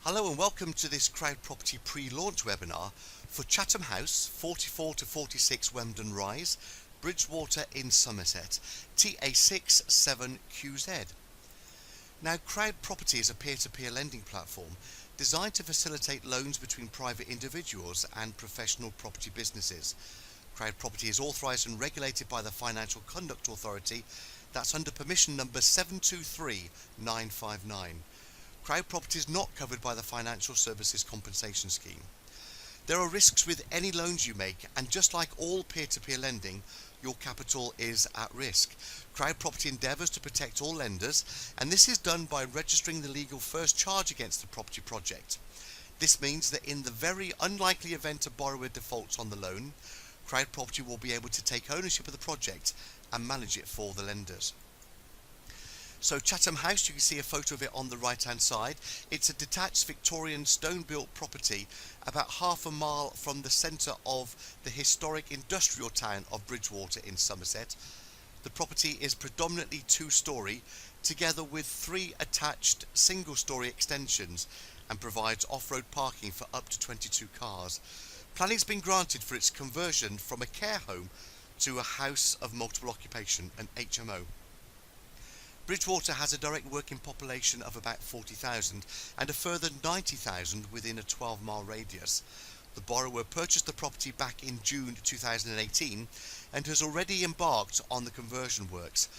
Hello and welcome to this CrowdProperty pre-launch webinar for Chatham House, 44 to 46 Wembdon Rise, Bridgwater in Somerset, TA6 7AQ. Now, CrowdProperty is a peer-to-peer lending platform designed to facilitate loans between private individuals and professional property businesses. CrowdProperty is authorised and regulated by the Financial Conduct Authority. That's under permission number 723959. CrowdProperty is not covered by the Financial Services Compensation Scheme. There are risks with any loans you make, and just like all peer-to-peer lending, your capital is at risk. CrowdProperty endeavours to protect all lenders, and this is done by registering the legal first charge against the property project. This means that in the very unlikely event a borrower defaults on the loan, CrowdProperty will be able to take ownership of the project and manage it for the lenders. So Chatham House, you can see a photo of it on the right hand side. It's a detached Victorian stone built property about half a mile from the centre of the historic industrial town of Bridgwater in Somerset. The property is predominantly two-storey, together with 3 attached single-storey extensions, and provides off-road parking for up to 22 cars. Planning has been granted for its conversion from a care home to a house of multiple occupation, an HMO. Bridgwater has a direct working population of about 40,000 and a further 90,000 within a 12-mile radius. The borrower purchased the property back in June 2018 and has already embarked on the conversion works.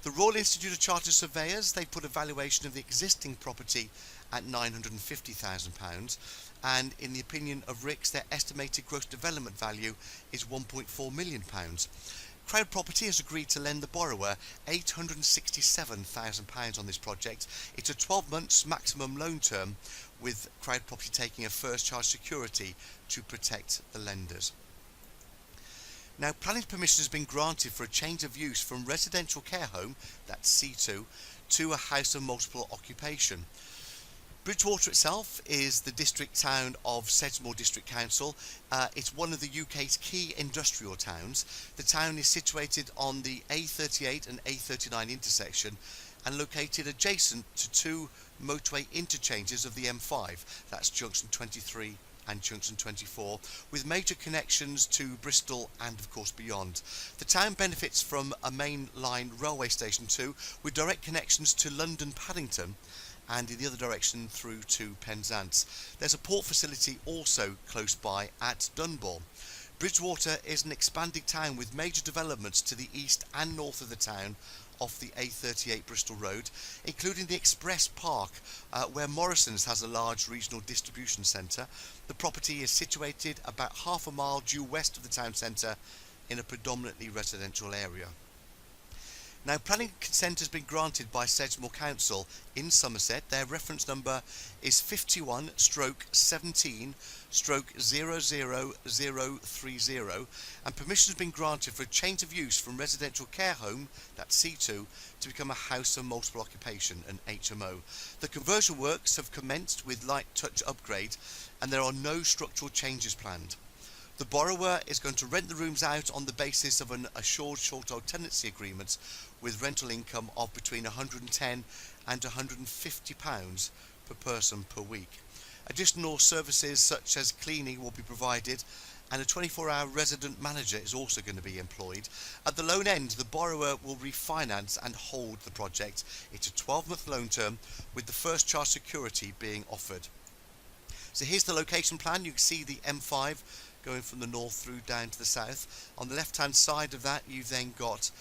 The Royal Institute of Chartered Surveyors, they put a valuation of the existing property at £950,000, and in the opinion of RICS, their estimated gross development value is £1.4 million. CrowdProperty has agreed to lend the borrower £867,000 on this project. It's a 12 months maximum loan term, with CrowdProperty taking a first charge security to protect the lenders. Now, planning permission has been granted for a change of use from residential care home, that's C2, to a house of multiple occupation. Bridgwater itself is the district town of Sedgemoor District Council. It's one of the UK's key industrial towns. The town is situated on the A38 and A39 intersection and located adjacent to 2 motorway interchanges of the M5. That's junction 23 and junction 24, with major connections to Bristol and of course beyond. The town benefits from a main line railway station too, with direct connections to London Paddington and in the other direction through to Penzance. There's a port facility also close by at Dunbar. Bridgwater is an expanding town with major developments to the east and north of the town off the A38 Bristol Road, including the Express Park, where Morrison's has a large regional distribution centre. The property is situated about half a mile due west of the town centre in a predominantly residential area. Now, planning consent has been granted by Sedgemoor Council in Somerset. Their reference number is 51/17/00030, and permission has been granted for a change of use from residential care home, that's C2, to become a house of multiple occupation, an HMO. The conversion works have commenced with light touch upgrade, and there are no structural changes planned. The borrower is going to rent the rooms out on the basis of an Assured Shorthold Tenancy Agreements with rental income of between £110 and £150 per person per week. Additional services such as cleaning will be provided, and a 24-hour resident manager is also going to be employed. At the loan end, the borrower will refinance and hold the project. It's a 12-month loan term, with the first charge security being offered. So here's the location plan. You can see the M5 going from the north through down to the south. On the left hand side of that, you've then got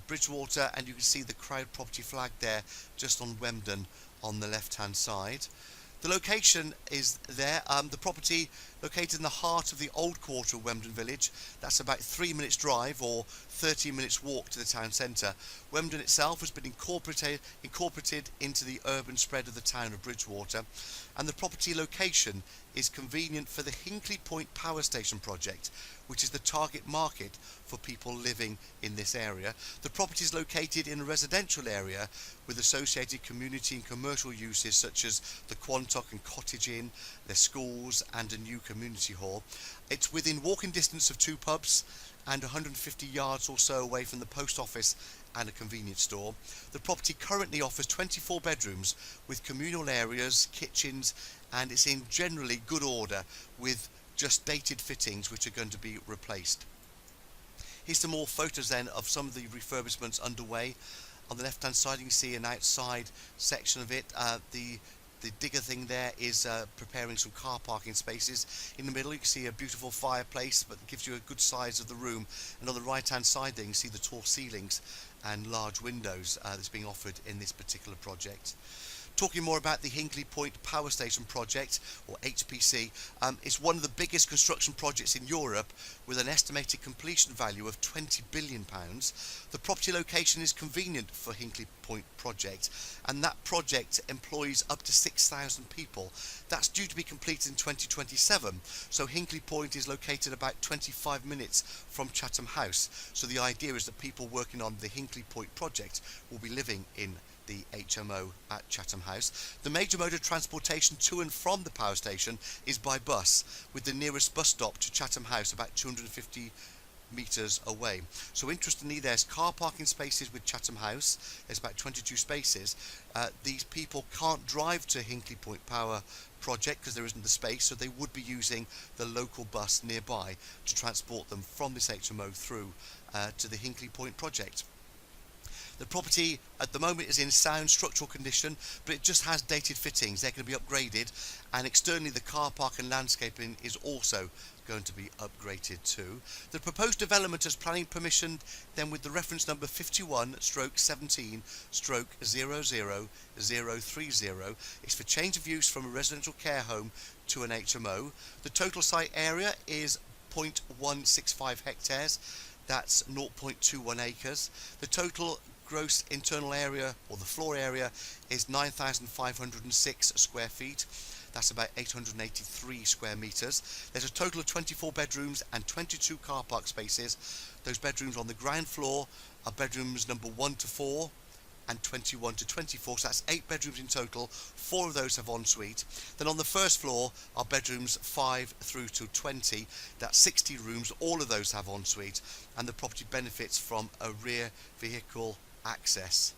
Bridgwater, and you can see the CrowdProperty flag there just on Wembdon on the left hand side. The location is there. The property located in the heart of the old quarter of Wembdon village. That's about 3 minutes drive or 30 minutes walk to the town centre. Wembdon itself has been incorporated into the urban spread of the town of Bridgwater, and the property location is convenient for the Hinkley Point Power Station project, which is the target market for people living in this area. The property is located in a residential area with associated community and commercial uses such as the Quantock and Cottage Inn, their schools and a new community hall. It's within walking distance of 2 pubs and 150 yards or so away from the post office and a convenience store. The property currently offers 24 bedrooms with communal areas, kitchens, and it's in generally good order with just dated fittings which are going to be replaced. Here's some more photos then of some of the refurbishments underway. On the left hand side you can see an outside section of it. The digger thing there is preparing some car parking spaces. In the middle you can see a beautiful fireplace, but it gives you a good size of the room. And on the right hand side there you can see the tall ceilings and large windows that's being offered in this particular project. Talking more about the Hinkley Point Power Station project, or HPC, it's one of the biggest construction projects in Europe with an estimated completion value of £20 billion. The property location is convenient for Hinkley Point project, and that project employs up to 6,000 people. That's due to be completed in 2027, so Hinkley Point is located about 25 minutes from Chatham House. So the idea is that people working on the Hinkley Point project will be living in the HMO at Chatham House. The major mode of transportation to and from the power station is by bus, with the nearest bus stop to Chatham House about 250 metres away. So interestingly, there's car parking spaces with Chatham House. There's about 22 spaces. These people can't drive to Hinkley Point Power project because there isn't the space, so they would be using the local bus nearby to transport them from this HMO through to the Hinkley Point project. The property at the moment is in sound structural condition, but it just has dated fittings. They're going to be upgraded, and externally the car park and landscaping is also going to be upgraded too. The proposed development is planning permission then with the reference number 51/17/00030. It's for change of use from a residential care home to an HMO. The total site area is 0.165 hectares. That's 0.21 acres. The total gross internal area, or the floor area, is 9,506 square feet. That's about 883 square metres. There's a total of 24 bedrooms and 22 car park spaces. Those bedrooms on the ground floor are bedrooms number 1 to 4 and 21 to 24, so that's 8 bedrooms in total. 4 of those have ensuite. Then on the first floor are bedrooms 5 through to 20. That's 60 rooms. All of those have ensuite, and the property benefits from a rear vehicle access.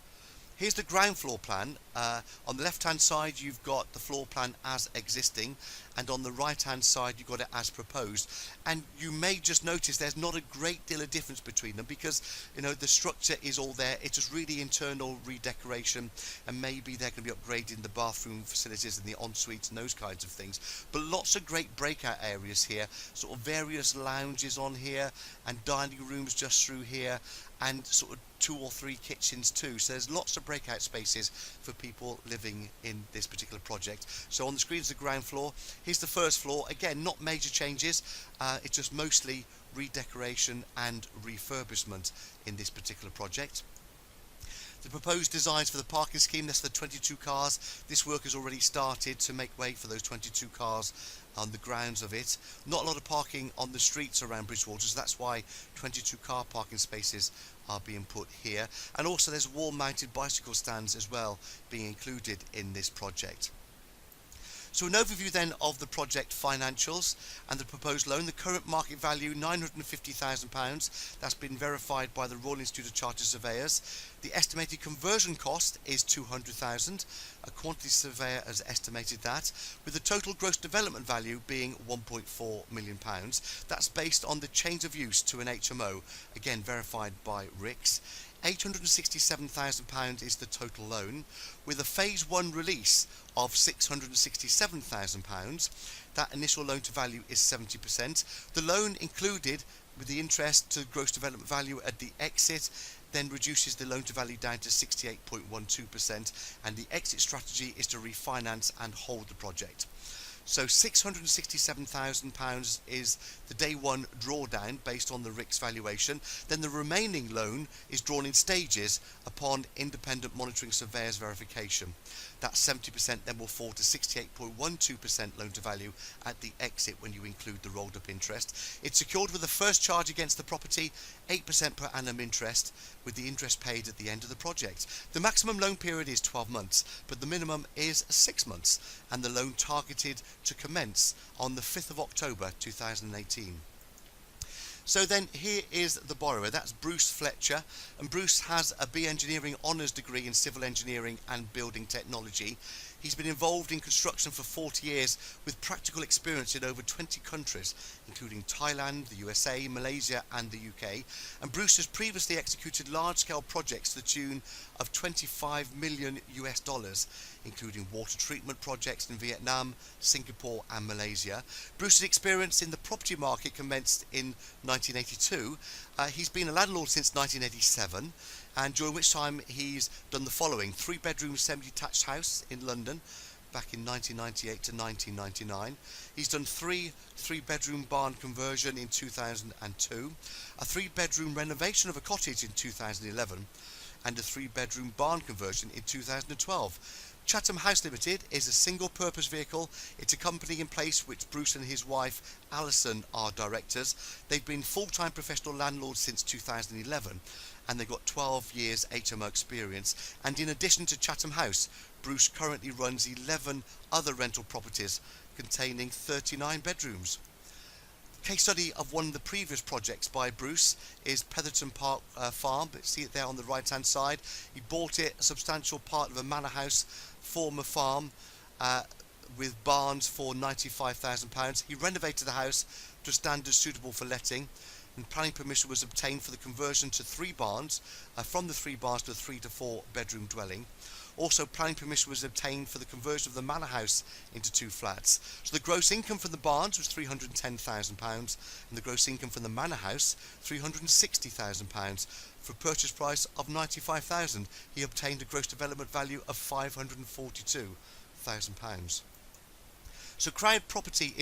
Here's the ground floor plan. On the left hand side you've got the floor plan as existing, and on the right hand side you've got it as proposed. And you may just notice there's not a great deal of difference between them, because the structure is all there. It's just really internal redecoration, and maybe they're going to be upgrading the bathroom facilities and the ensuites and those kinds of things. But lots of great breakout areas here, sort of various lounges on here and dining rooms just through here, and sort of 2 or 3 kitchens too. So there's lots of breakout spaces for people living in this particular project. So on the screen is the ground floor. Here's the first floor. Again, not major changes. It's just mostly redecoration and refurbishment in this particular project. The proposed designs for the parking scheme, that's the 22 cars. This work has already started to make way for those 22 cars on the grounds of it. Not a lot of parking on the streets around Bridgwater, so that's why 22 car parking spaces are being put here. And also there's wall-mounted bicycle stands as well being included in this project. So an overview then of the project financials and the proposed loan. The current market value, £950,000. That's been verified by the Royal Institute of Chartered Surveyors. The estimated conversion cost is £200,000. A quantity surveyor has estimated that, with the total gross development value being £1.4 million. That's based on the change of use to an HMO, again verified by RICS. £867,000 is the total loan, with a phase 1 release of £667,000. That initial loan to value is 70%. The loan included with the interest to gross development value at the exit then reduces the loan to value down to 68.12%, and the exit strategy is to refinance and hold the project. So £667,000 is the day one drawdown based on the RICS valuation. Then the remaining loan is drawn in stages upon independent monitoring surveyor's verification. That 70% then will fall to 68.12% loan to value at the exit when you include the rolled up interest. It's secured with the first charge against the property, 8% per annum interest, with the interest paid at the end of the project. The maximum loan period is 12 months, but the minimum is 6 months, and the loan targeted to commence on the 5th of October 2018. So then here is the borrower, that's Bruce Fletcher, and Bruce has a B Engineering Honours degree in Civil Engineering and Building Technology. He's been involved in construction for 40 years with practical experience in over 20 countries, including Thailand, the USA, Malaysia and the UK. And Bruce has previously executed large-scale projects to the tune of $25 million, including water treatment projects in Vietnam, Singapore and Malaysia. Bruce's experience in the property market commenced in 1982. He's been a landlord since 1987. And during which time he's done the following: 3-bedroom semi-detached house in London back in 1998 to 1999. He's done 3-bedroom barn conversion in 2002, a 3-bedroom renovation of a cottage in 2011, and a 3-bedroom barn conversion in 2012. Chatham House Limited is a single-purpose vehicle. It's a company in place which Bruce and his wife Alison are directors. They've been full-time professional landlords since 2011, and they've got 12 years HMO experience. And in addition to Chatham House, Bruce currently runs 11 other rental properties containing 39 bedrooms. Case study of one of the previous projects by Bruce is Petherton Park Farm. See it there on the right hand side. He bought it, a substantial part of a manor house, former farm, with barns for £95,000. He renovated the house to standards suitable for letting, and planning permission was obtained for the conversion to 3 barns, from the 3 barns to a 3 to 4 bedroom dwelling. Also, planning permission was obtained for the conversion of the manor house into 2 flats. So the gross income from the barns was £310,000, and the gross income from the manor house £360,000. For a purchase price of £95,000, he obtained a gross development value of £542,000. So CrowdProperty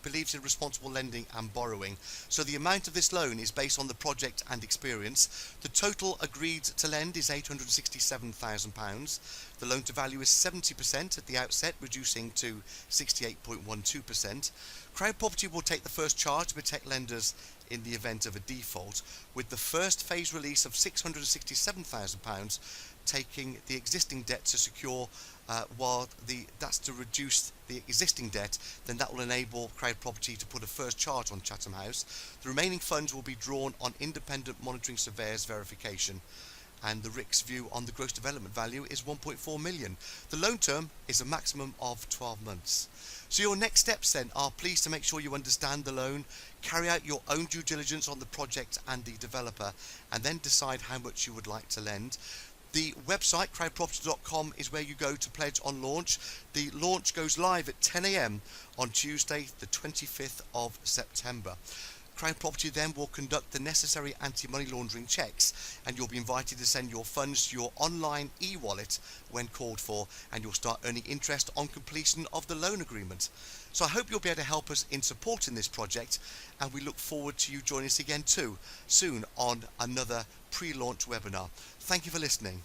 believes in responsible lending and borrowing. So the amount of this loan is based on the project and experience. The total agreed to lend is £867,000. The loan to value is 70% at the outset, reducing to 68.12%. CrowdProperty will take the first charge to protect lenders in the event of a default, with the first phase release of £667,000 taking the existing debt to secure, that's to reduce the existing debt. Then that will enable CrowdProperty to put a first charge on Chatham House. The remaining funds will be drawn on independent monitoring surveyors verification, and the RICS view on the gross development value is 1.4 million. The loan term is a maximum of 12 months. So your next steps then are, please, to make sure you understand the loan, carry out your own due diligence on the project and the developer, and then decide how much you would like to lend. The website crowdproperty.com is where you go to pledge on launch. The launch goes live at 10 AM on Tuesday the 25th of September. CrowdProperty then will conduct the necessary anti-money laundering checks, and you'll be invited to send your funds to your online e-wallet when called for, and you'll start earning interest on completion of the loan agreement. So I hope you'll be able to help us in supporting this project, and we look forward to you joining us again too soon on another pre-launch webinar. Thank you for listening.